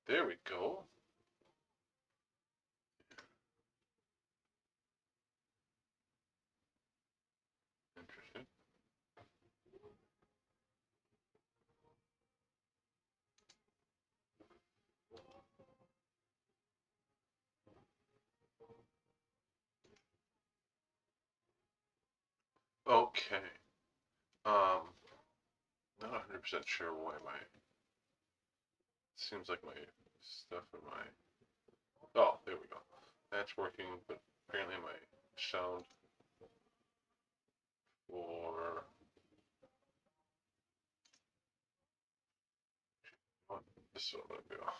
There we go. Interesting. Okay. Not 100% sure why seems like my stuff in my, oh, there we go. That's working, but apparently my sound for, oh, this is what I'm gonna go.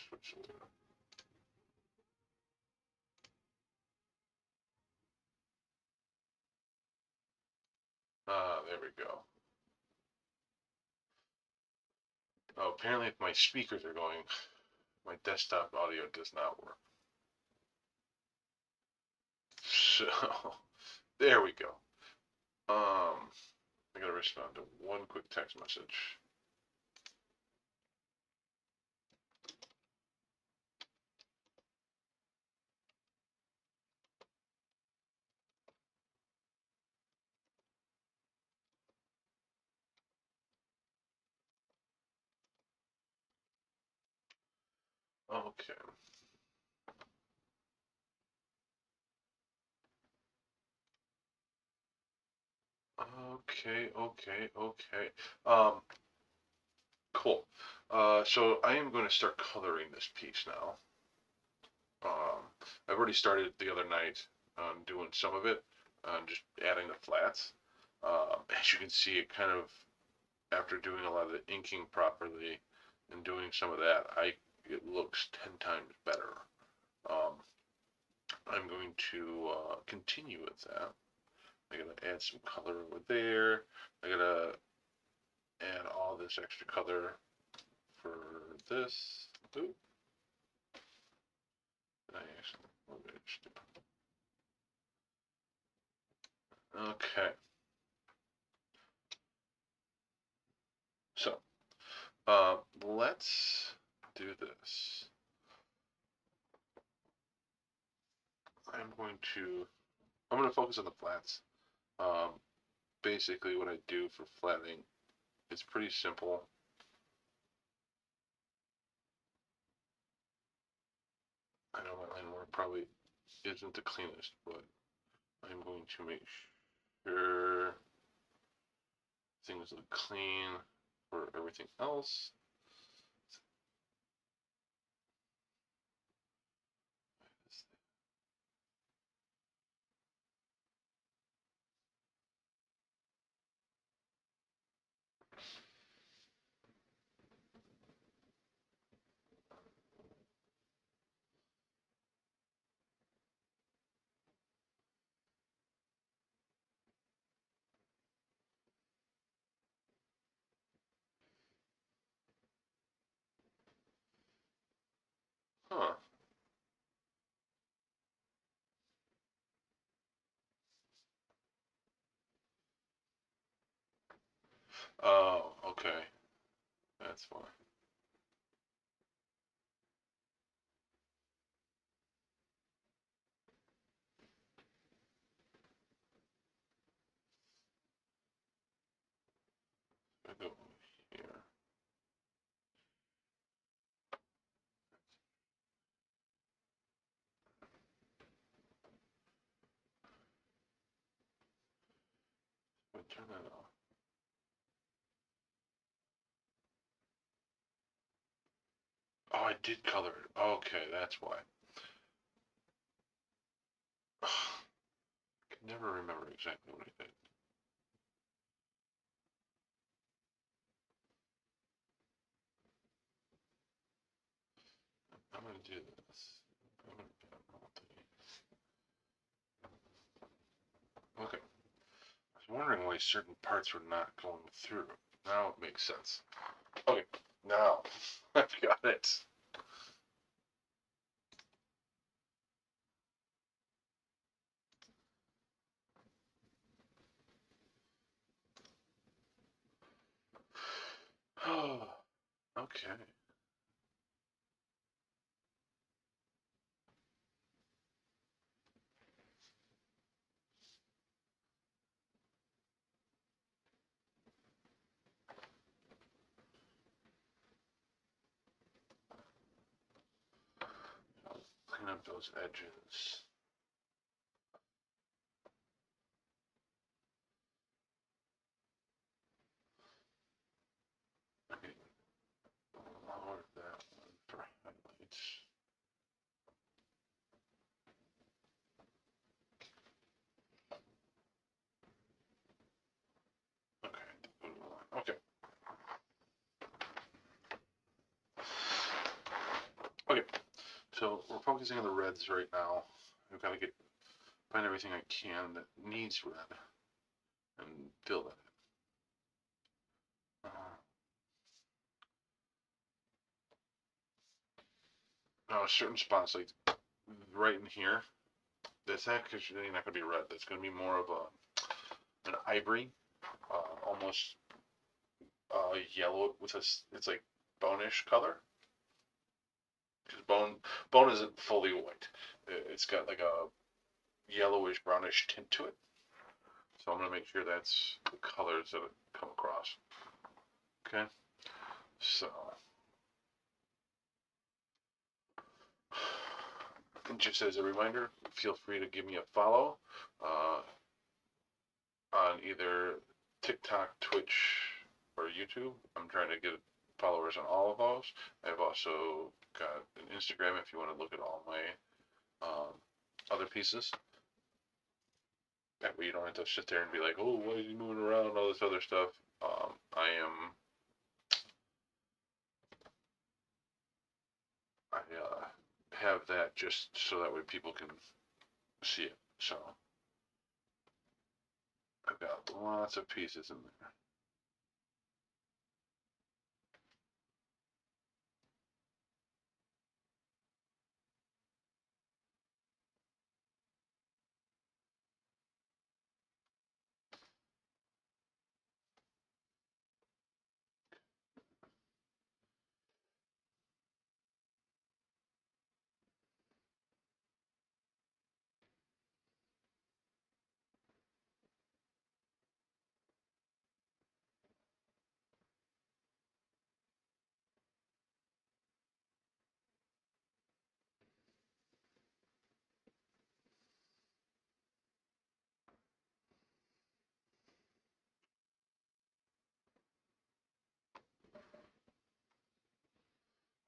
Switch it. There we go. Oh, apparently if my speakers are going, my desktop audio does not work. So, there we go. I gotta respond to one quick text message. Okay. Okay. Cool. So I am going to start coloring this piece now. Um, I've already started the other night doing some of it, just adding the flats. As you can see, it kind of, after doing a lot of the inking properly and doing some of that, it looks 10 times better. Um, I'm going to continue with that. I gotta add some color over there. I gotta add all this extra color for this. Ooh, I actually, what did I just do? Okay, so let's do this. I'm going to focus on the flats. Um, Basically, what I do for flattening, it's pretty simple. I know my line work probably isn't the cleanest, but I'm going to make sure things look clean for everything else. Huh. Oh, okay. That's why. I go here. Turn that off. Oh, I did color it. Okay, that's why. Can never remember exactly what I did. I'm gonna do this. I'm gonna okay. I was wondering why certain parts were not going through. Now it makes sense. Okay, now I've got it. Okay. Clean up those edges. Okay. Lower that one for highlights. Okay. Okay. Okay. So we're focusing on the reds right now. I've got to find everything I can that needs red and fill that in. Certain spots like right in here. That's actually not going to be red. That's going to be more of an ivory, almost yellow with it's like bonish color. Because bone isn't fully white. It's got like a yellowish brownish tint to it. So I'm gonna make sure that's the colors that come across. Okay. So and just as a reminder, feel free to give me a follow uh, on either TikTok, Twitch, or YouTube. I'm trying to get followers on all of those. I've also got an Instagram if you want to look at all my other pieces. That way you don't have to sit there and be like, oh, why is he moving around, all this other stuff. I have that just so that way people can see it. So I've got lots of pieces in there.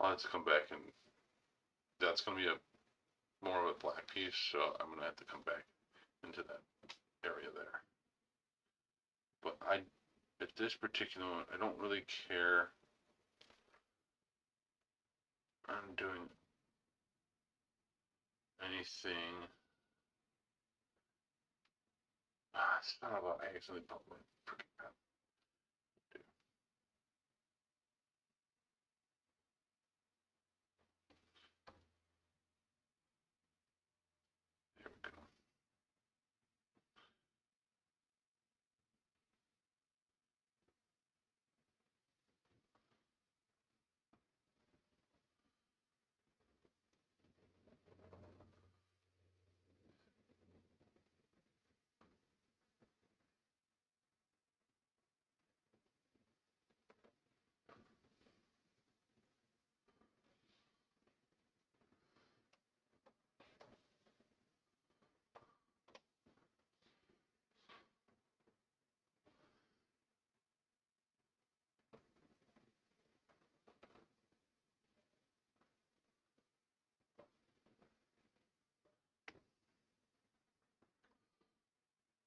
I'll have to come back and that's going to be a more of a black piece, so I'm going to have to come back into that area there. But at this particular one, I don't really care. I'm doing anything. It's not about I accidentally bumped my freaking pen. There we go.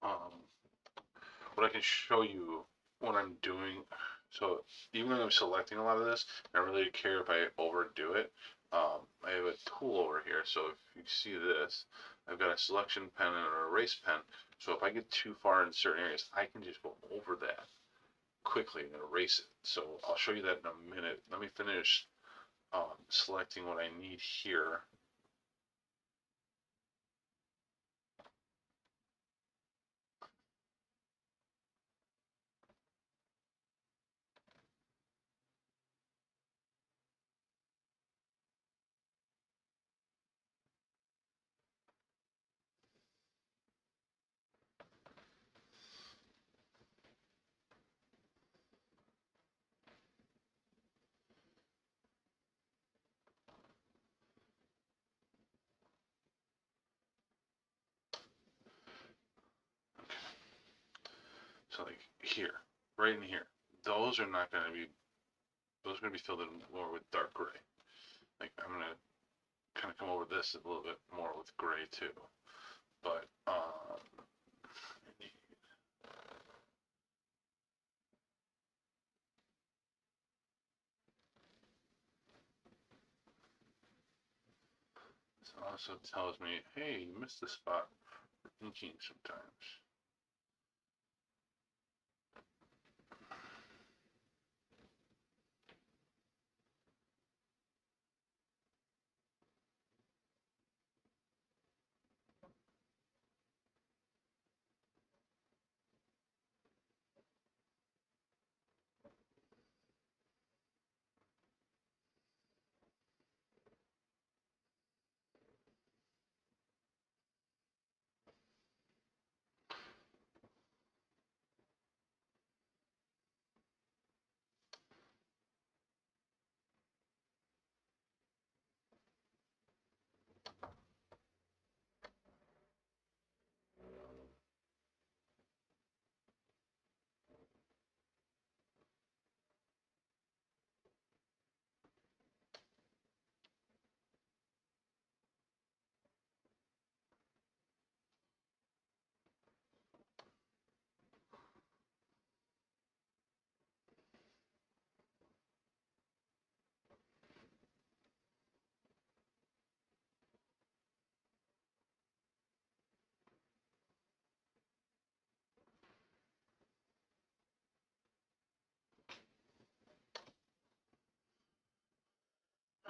Um, what I can show you what I'm doing. So even though I'm selecting a lot of this, I don't really care if I overdo it. I have a tool over here. So if you see this, I've got a selection pen and an erase pen. So if I get too far in certain areas, I can just go over that quickly and erase it. So I'll show you that in a minute. Let me finish selecting what I need here. here, right in here, those are not going to be, those are going to be filled in more with dark gray. Like I'm going to kind of come over this a little bit more with gray too. But this also tells me, hey, you missed the spot for inking sometimes.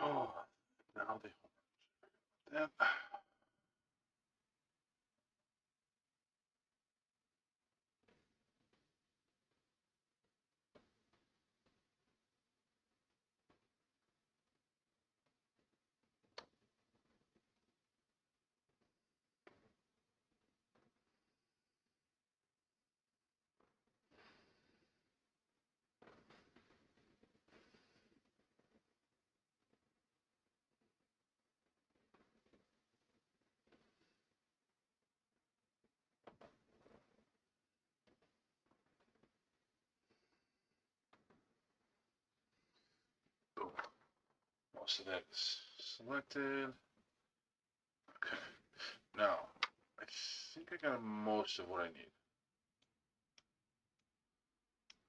Oh, now they that. Boom. Most of that is selected. Okay. Now, I think I got most of what I need.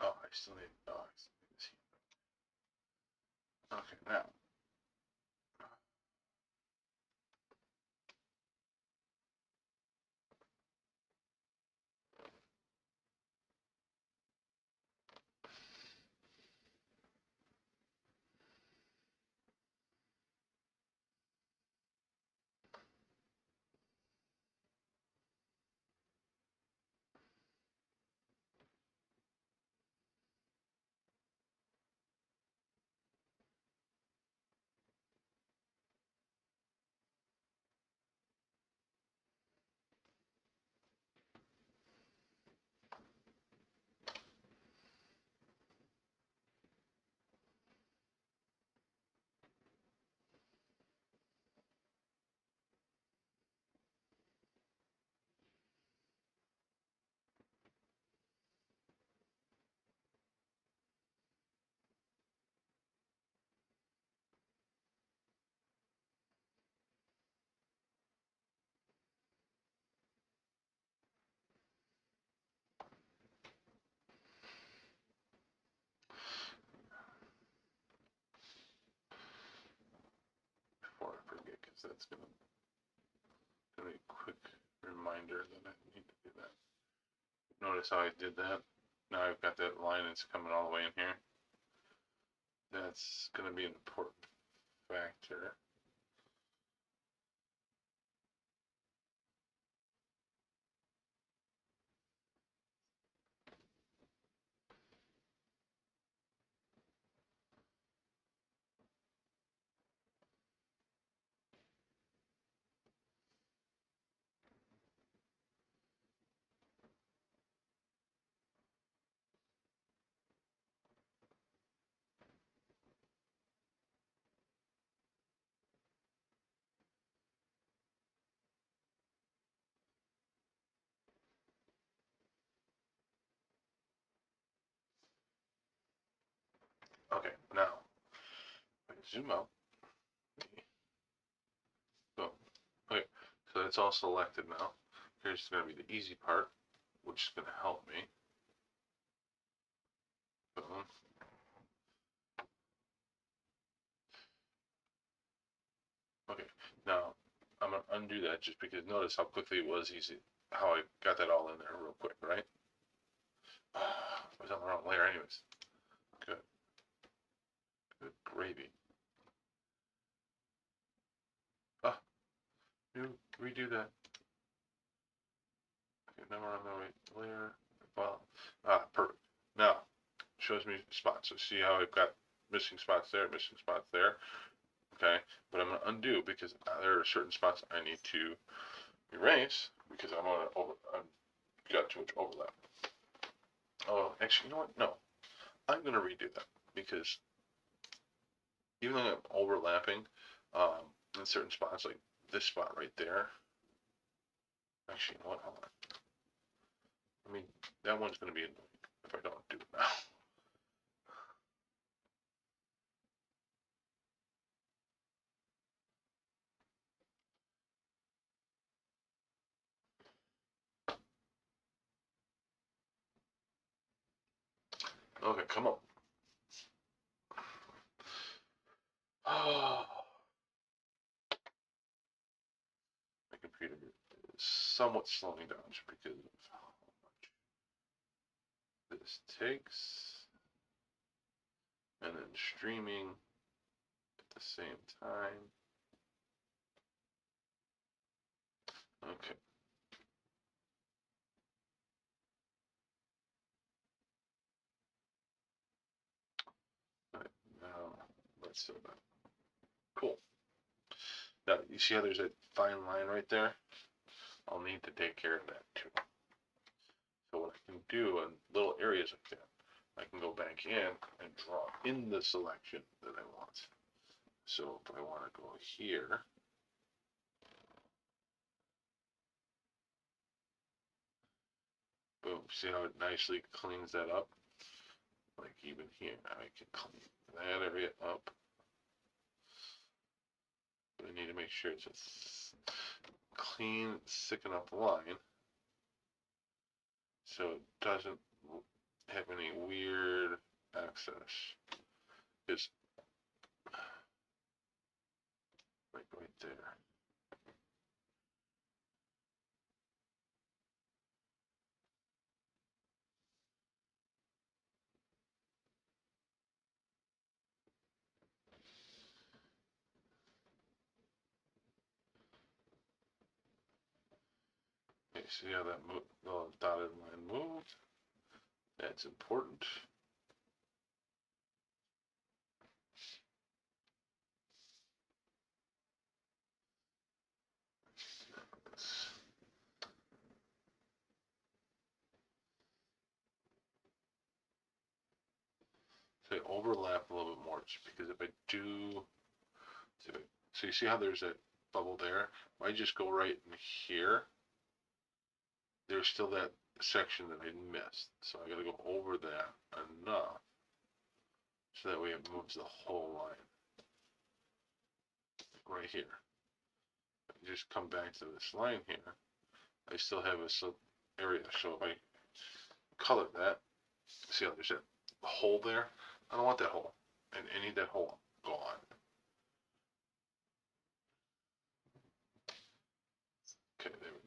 Oh, I still need. Oh, I still need this here. Okay, now. Before I forget, because that's gonna be a quick reminder that I need to do that. Notice how I did that? Now I've got that line that's coming all the way in here. That's gonna be an important factor. Okay, now, I zoom out. Boom. Okay, so it's all selected now. Here's gonna be the easy part, which is gonna help me. Boom. Okay, now I'm gonna undo that just because notice how quickly it was easy, how I got that all in there real quick, right? I was on the wrong layer anyways. Good, good gravy. Ah, redo that. Okay, now we're on the right layer. Well, perfect. Now, shows me spots. So see how I've got missing spots there, missing spots there. Okay, but I'm gonna undo because there are certain spots I need to erase because I've got too much overlap. Oh, actually, you know what? No, I'm gonna redo that because even though I'm overlapping in certain spots, like this spot right there. Actually, you know what? Hold on. I mean, that one's gonna be annoying if I don't do it now. Okay, come on. Oh, my computer is somewhat slowing down just because of how much this takes. And then streaming at the same time. Okay. All right, now let's set that. Cool. Now you see how there's a fine line right there? I'll need to take care of that too. So what I can do in little areas like that, I can go back in and draw in the selection that I want. So if I want to go here, boom, see how it nicely cleans that up? Like even here, I can clean that area up. But I need to make sure it's a clean, thick enough line so it doesn't have any weird access. It's like right there. Okay, see how that the dotted line moved? That's important. So I overlap a little bit more just because if I do, so you see how there's that bubble there? If I just go right in here, there's still that section that I missed. So I gotta go over that enough so that way it moves the whole line. Like right here. Just come back to this line here. I still have a area. So if I color that, see how there's that hole there? I don't want that hole. And I need that hole gone. Okay, there we go.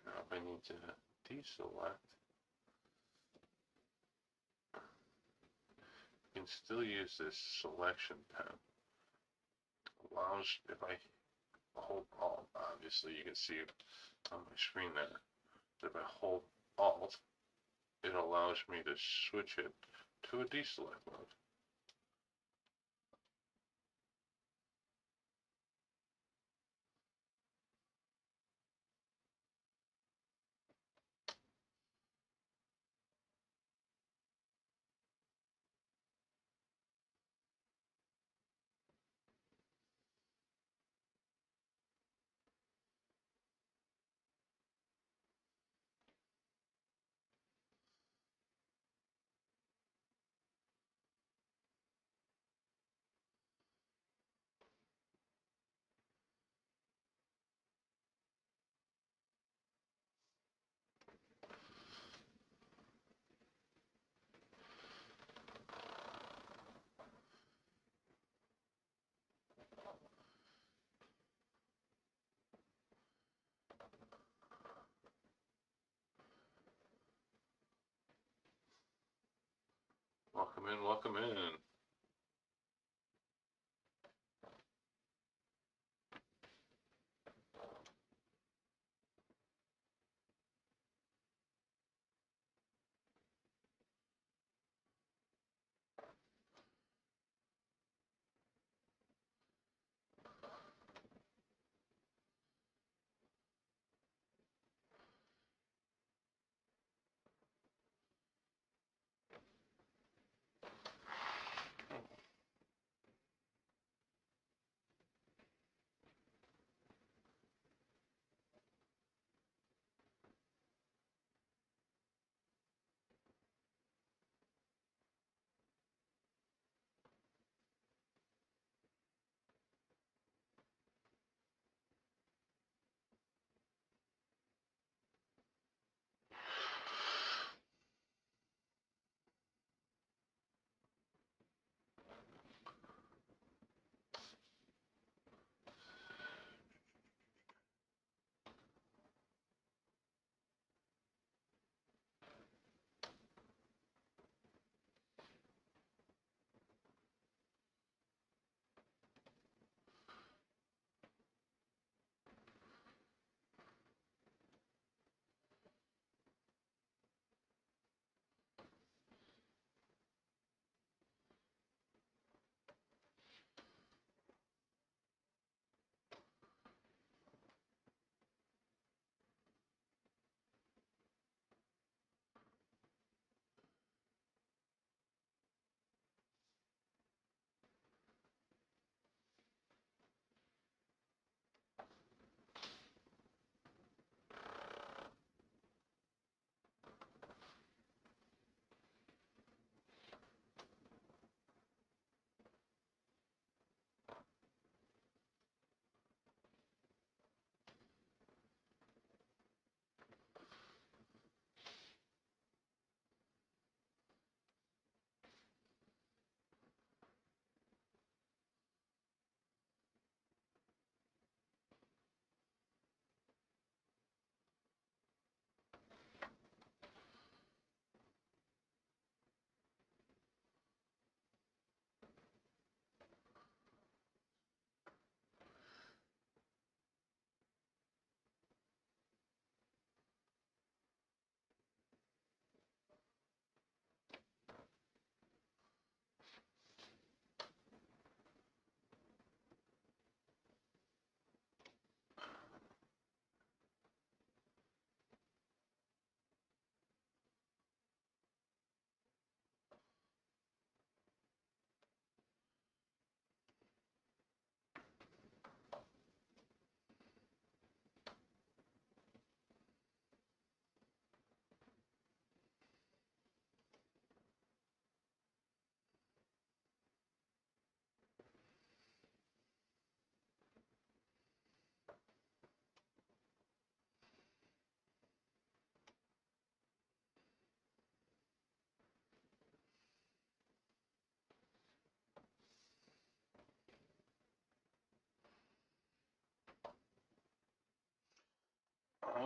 Now if I need to deselect, you can still use this selection pen. Allows, if I hold Alt, obviously you can see it on my screen there. If I hold Alt, it allows me to switch it to a deselect mode. Welcome in, welcome in.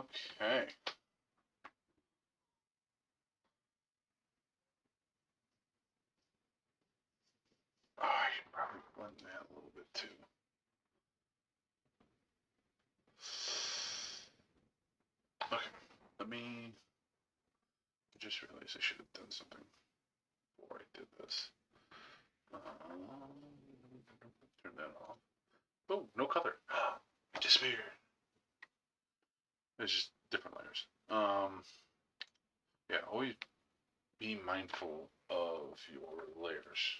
Okay. Oh, I should probably blend that a little bit too. Okay, let me. I just realized I should have done something before I did this. Turn that off. Oh, no color. It disappeared. It's just different layers. Yeah, always be mindful of your layers.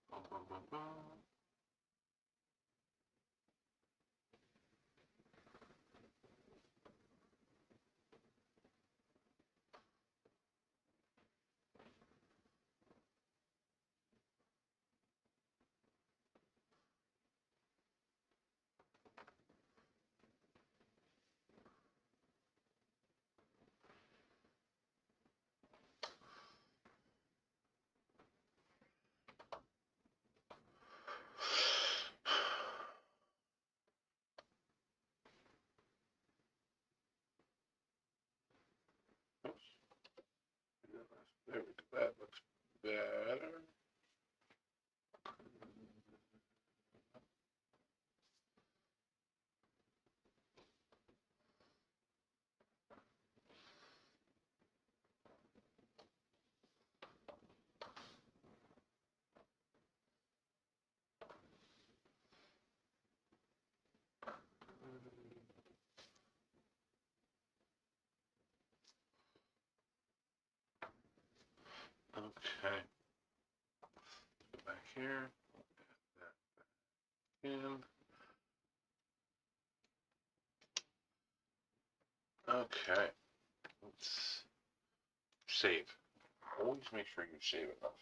Bum, bum, bum, bum. Oops. There we go. That looks better. Okay. Go back here. That in. Okay. Let's save. Always make sure you save enough.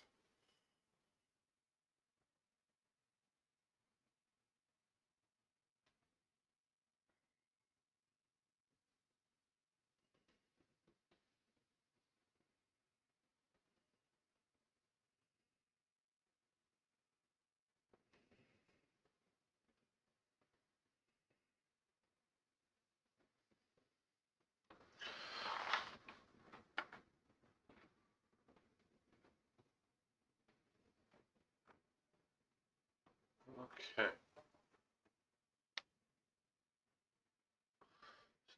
Okay.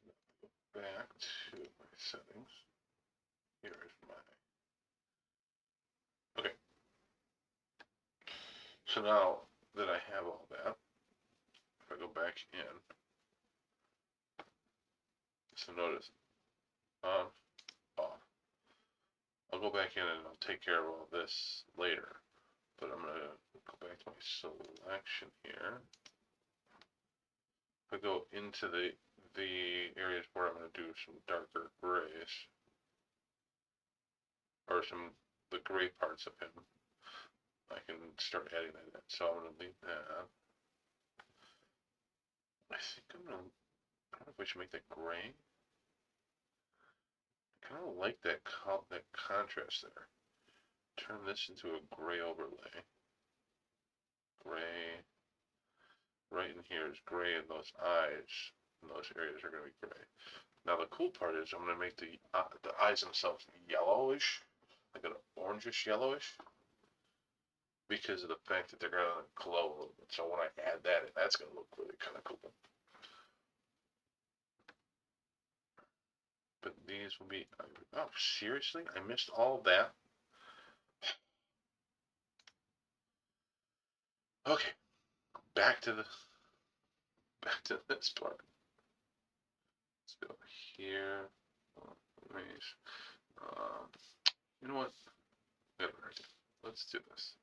So back to my settings. Here is my. Okay. So now that I have all that, if I go back in, so notice on, off. I'll go back in and I'll take care of all this later. But I'm gonna go back to my selection here. If I go into the areas where I'm gonna do some darker grays, or some the gray parts of him, I can start adding that in. So I'm gonna leave that. I think I'm gonna, I don't know if I should make that gray. I kind of like that contrast there. Turn this into a gray overlay. Gray. Right in here is gray, and those eyes in those areas are going to be gray. Now the cool part is I'm going to make the eyes themselves yellowish, like an orangish yellowish, because of the fact that they're going to glow a little bit. So when I add that in, that's going to look really kind of cool. But these will be, oh, seriously? I missed all of that? Okay, back to this part. Let's go here. Nice. You know what? Let's do this.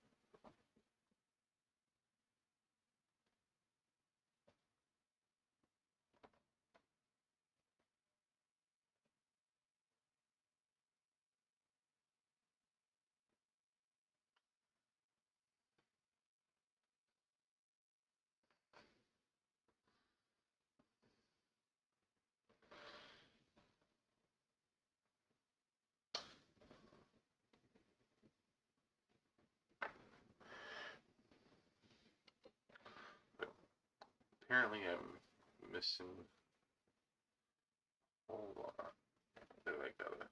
Apparently I'm missing. Hold on. I gotta.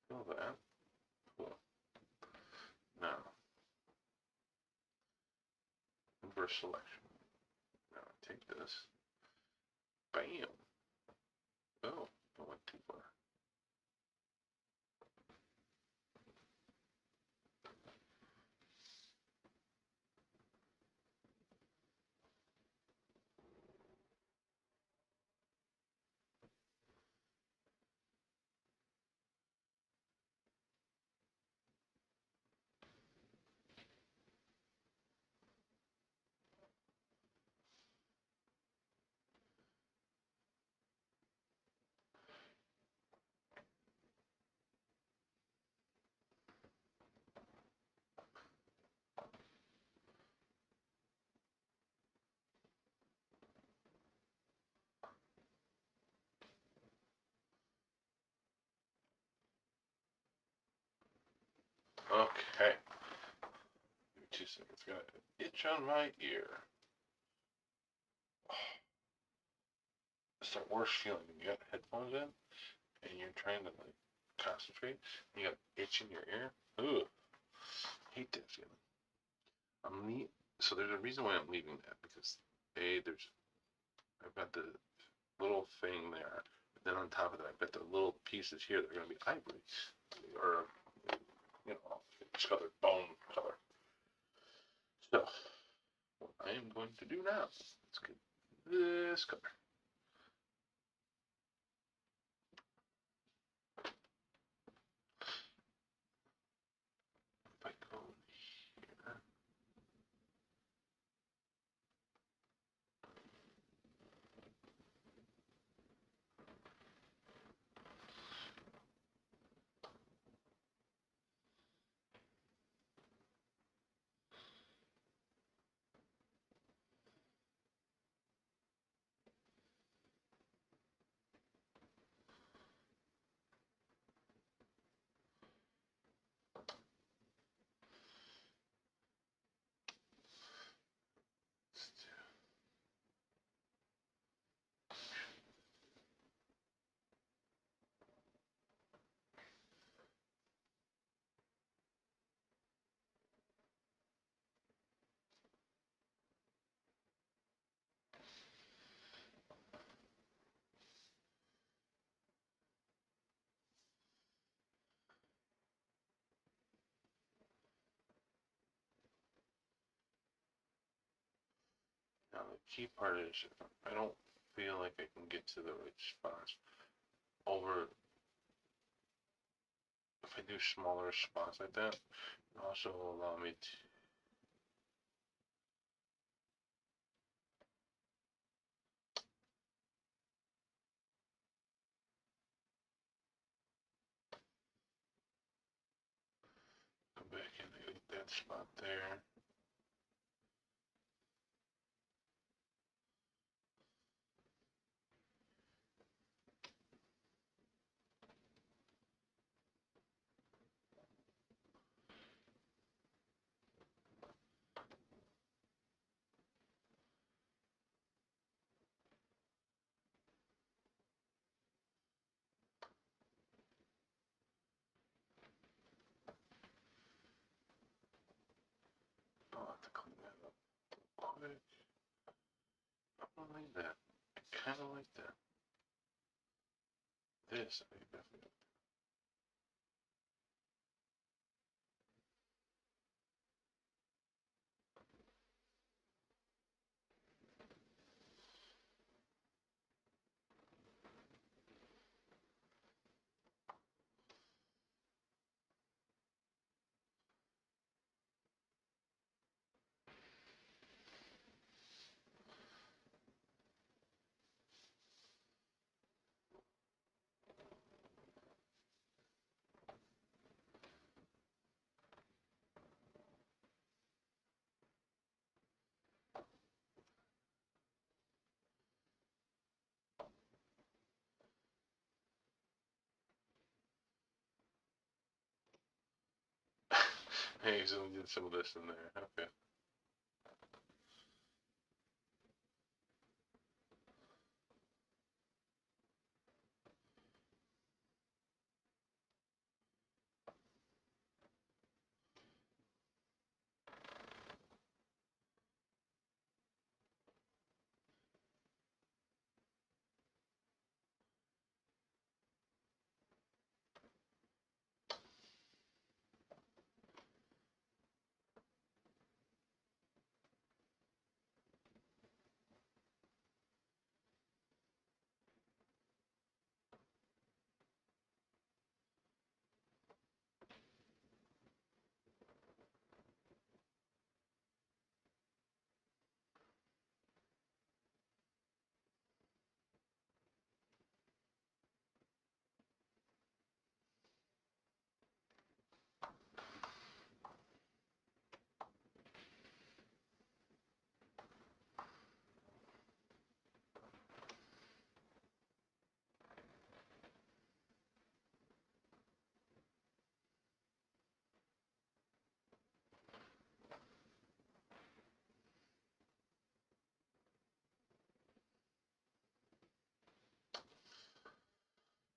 Feel that. Cool. Now, inverse selection. Now take this. Bam. Oh, I went too far. Okay. Give me 2 seconds. Got an itch on my ear. It's the worst feeling when you got headphones in and you're trying to like concentrate. And you got an itch in your ear. Ugh. Hate that feeling. So there's a reason why I'm leaving that because I've got the little thing there. But then on top of that, I've got the little pieces here that are going to be ivory or discolored bone color. So what I am going to do now, let's get this color. If I go here. key part is I don't feel like I can get to the right spots. Over, if I do smaller spots like that, it also allow me to go back and edit that spot there. I'll have to clean that up quick. I don't like that. I kind of like that. This, I definitely. Hey, so we did some of this in there. Okay.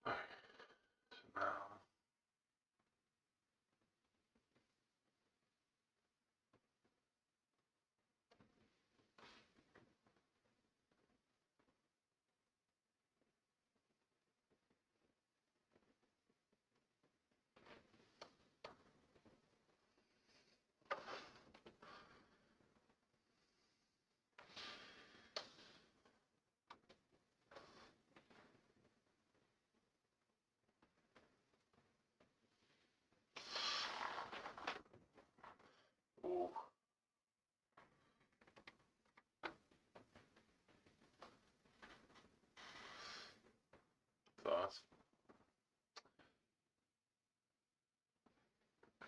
Alright. So now. Ooh. Thoughts?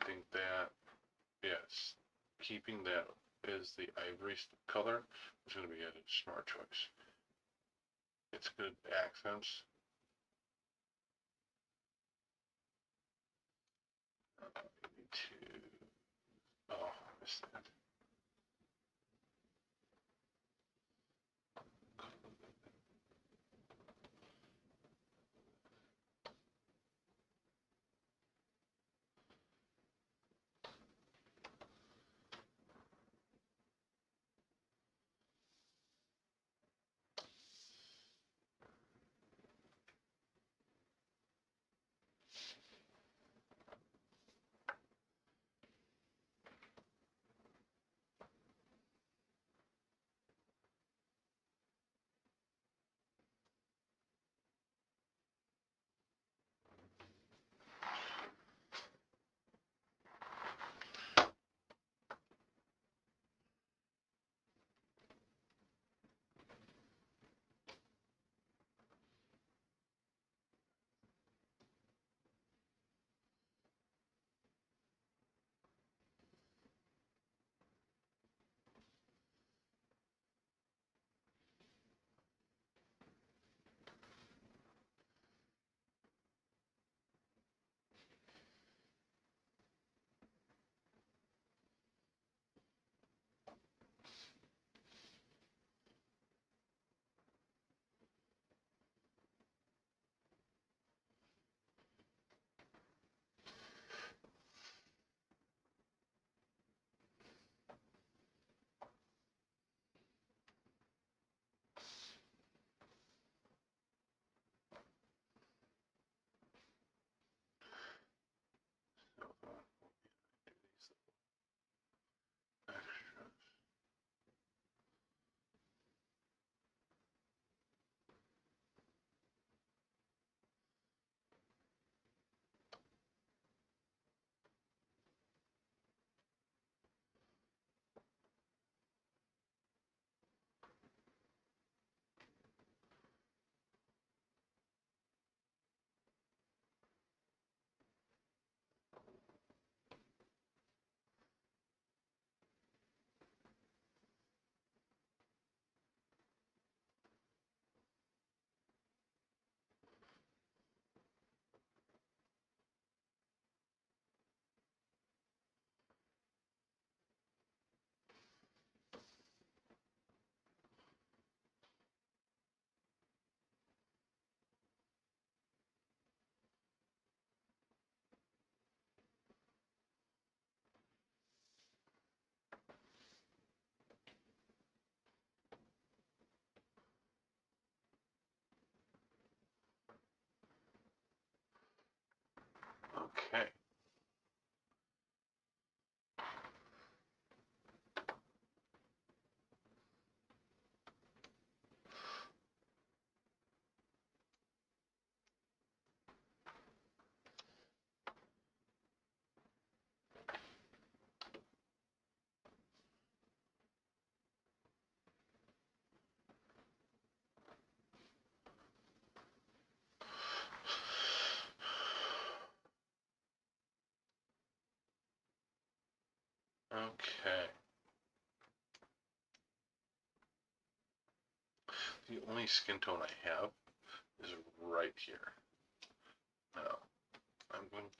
I think that, yes, keeping that as the ivory color is going to be a smart choice. It's good accents. Maybe two. Oh, I missed that. Okay. The only skin tone I have is right here. Now, I'm going to...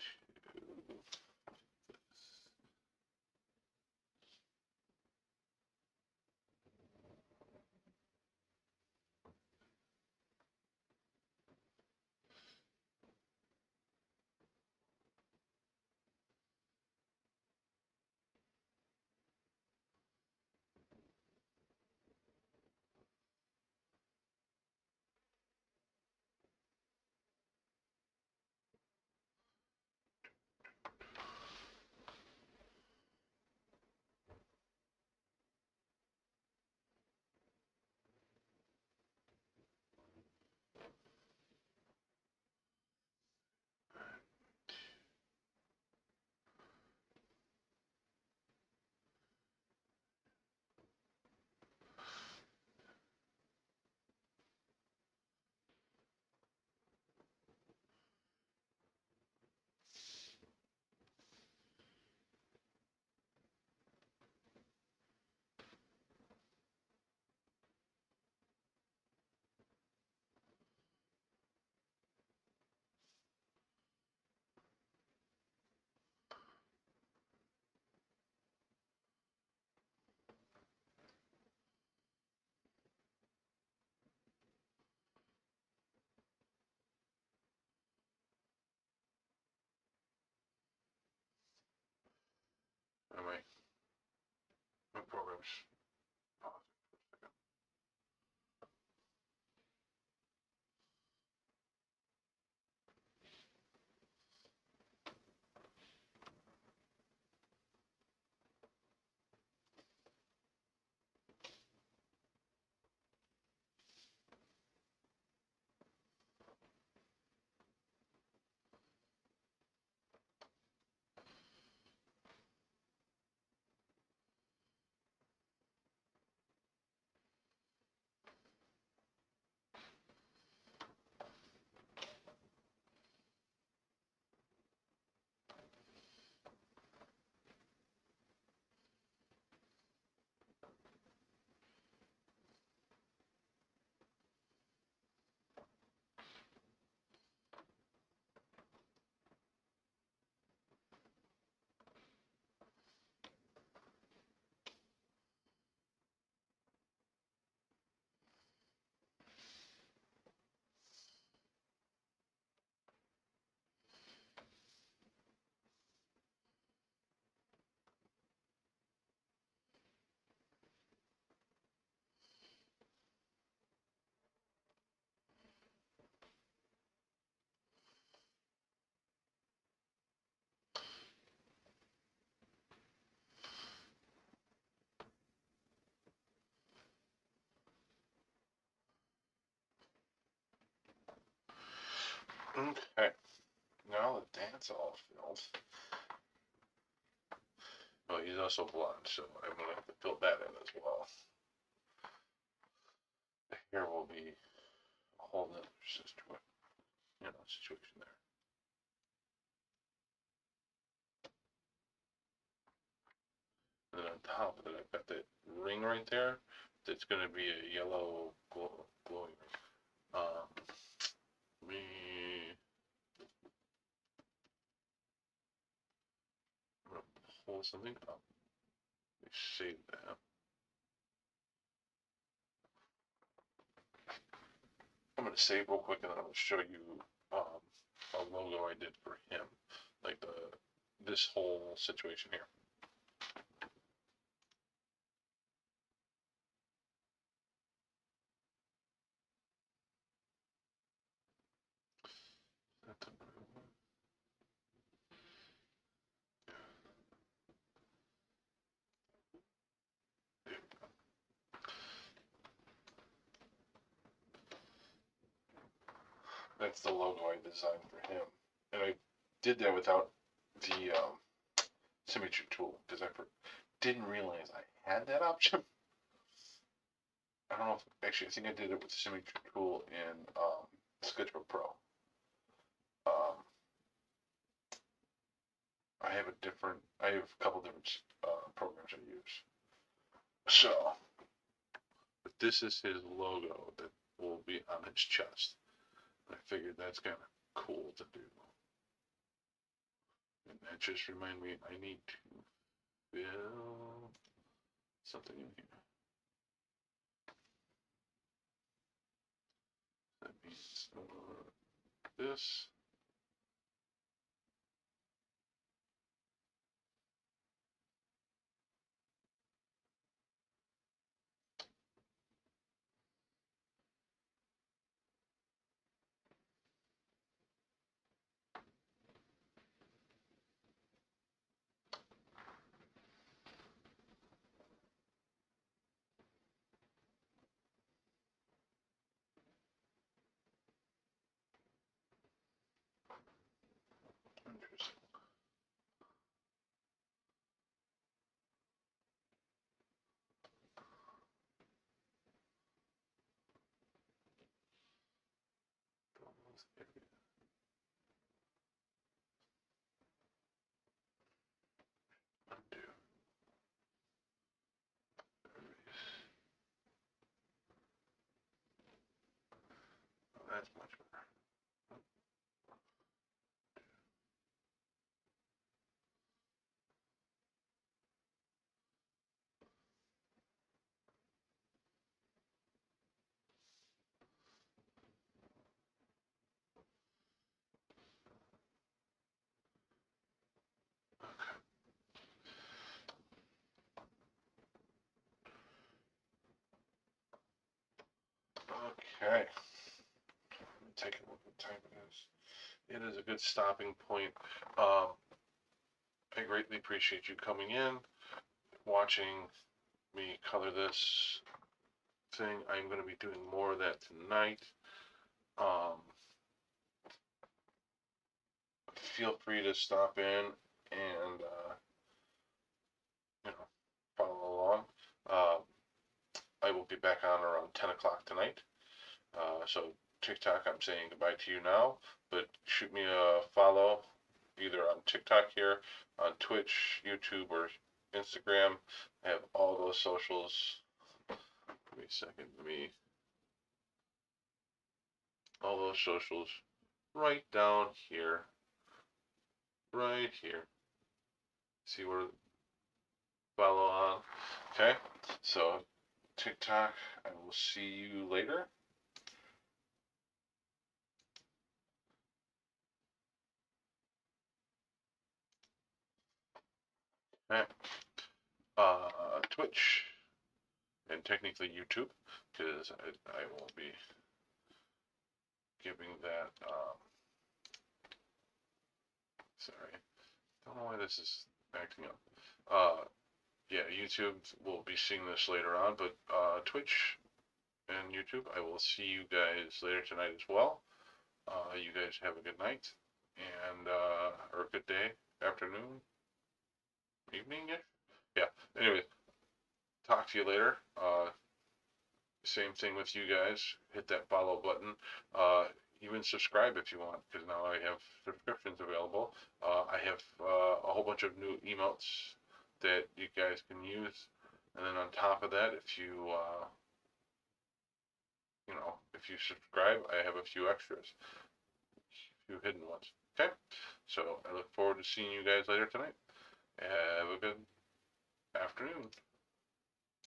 My program's pausing for a second. Okay. Now the dance all filled. Oh, he's also blonde, so I'm gonna have to fill that in as well. The hair will be a whole other situation there. And then on top of it, I've got that ring right there. That's gonna be a yellow glowing ring. Me. I'm gonna pull something up. Let me save that. I'm gonna save real quick, and then I'm gonna show you a logo I did for him, like this whole situation here. That's the logo I designed for him, and I did that without the symmetry tool because I didn't realize I had that option. I don't know if actually I think I did it with the symmetry tool in Sketchbook Pro. Um, I have a couple different programs I use. So, but this is his logo that will be on his chest. I figured that's kind of cool to do. And that just reminded me I need to fill something in here. That means this. Interesting. Undo. Oh, that's much better. Okay. Let me take a look at what time it is. It is a good stopping point. I greatly appreciate you coming in, watching me color this thing. I'm going to be doing more of that tonight. Feel free to stop in and follow along. I will be back on around 10 o'clock tonight. So TikTok, I'm saying goodbye to you now, but shoot me a follow either on TikTok here, on Twitch, YouTube, or Instagram. I have all those socials. Give me a second. All those socials right down here. Right here. See where follow on. Okay. So TikTok, I will see you later. Okay. Twitch, and technically YouTube, because I won't be giving that. Sorry, don't know why this is acting up. Yeah, YouTube will be seeing this later on, but Twitch and YouTube, I will see you guys later tonight as well. You guys have a good night and or a good day, afternoon, evening. Yeah. Anyway, talk to you later. Same thing with you guys. Hit that follow button. Even subscribe if you want, because now I have subscriptions available. I have a whole bunch of new emotes that you guys can use, and then on top of that, if you if you subscribe, I have a few extras, a few hidden ones. Okay, so I look forward to seeing you guys later tonight. Have a good afternoon.